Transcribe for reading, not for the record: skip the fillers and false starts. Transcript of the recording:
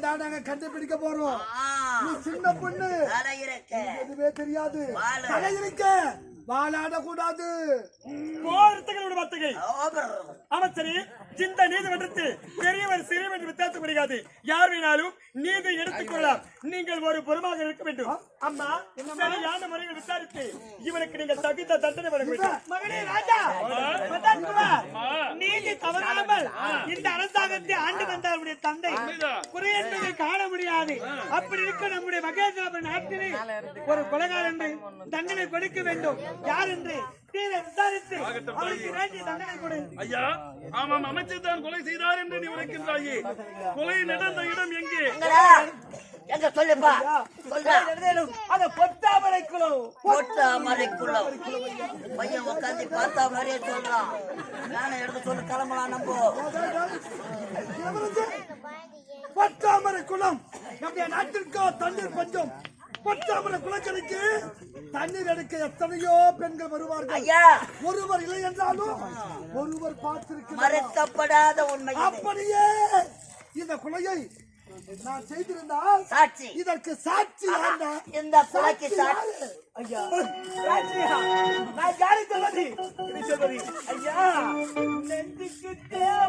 தான் நாங்க கண்டுபிடிக்க போறோம். நீ சின்ன பொண்ணு, எதுவே தெரியாது. தலை இருக்க வாழாட கூடாது. அமைச்சரே, இந்த நீதிமன்றத்தில் பெரியவர் சிறியவர் என்று வித்தியாசம் கிடையாது. யார் வேணாலும் நீதி எடுத்துக் கொள்ளலாம். நீங்கள் ஒரு புறமாக இருக்க வேண்டும். அம்மா, சரியான முறையில் விசாரித்து இவருக்கு நீங்கள் தகுந்த தண்டனை வழங்க வேண்டும். மகனே ராஜா, நீதி தவறாமல் இந்த அரசாங்கத்தை ஆண்டு வந்தவருடைய தந்தை குறை என்பதை காண முடியாது. அப்படி இருக்க நம்முடைய மகேந்திர நாட்டிலே ஒரு கொலைகாரன் என்று தண்டனை கொடுக்க வேண்டும். யார் என்று விசாரித்து அவருக்கு வேண்டிய தண்டனை கொடு. ஐயா, ஆமாம், அமைச்சர் தான் கொலை செய்தார் என்று நீ உரைக்கின்றாயே. கொலை நடந்த இடம் எங்கே? எங்க சொல்லுப்பா, அது பொட்டாமரை குளம். பொட்டாமரை குளம். பையன் உட்காந்து பார்த்தா மாதிரியே சொல்றான். நானும் எடுத்து சொல்லு, கிளம்பலாம். நம்போ பொட்டாமரை குளம். நம்முடைய நாட்டிற்கோ தண்ணீர் பஞ்சம். பொட்டாமரை குளக்கரைக்கு தண்ணீர் எடுக்க எத்தனையோ பெண்கள் வருவார்கள். ஐயா, ஒருவர் இல்லை என்றாலும் ஒருவர் பார்த்திருக்கிறார். மறைக்கப்படாத உண்மை. அப்படியே இந்த கொலையை நான் செய்திருந்தால் சாட்சி, இதற்கு சாட்சி இந்த கொலைக்கு சாட்சி. ஐயா, நான் யாரை சொல்வது? ஐயா, நெஞ்சுக்கு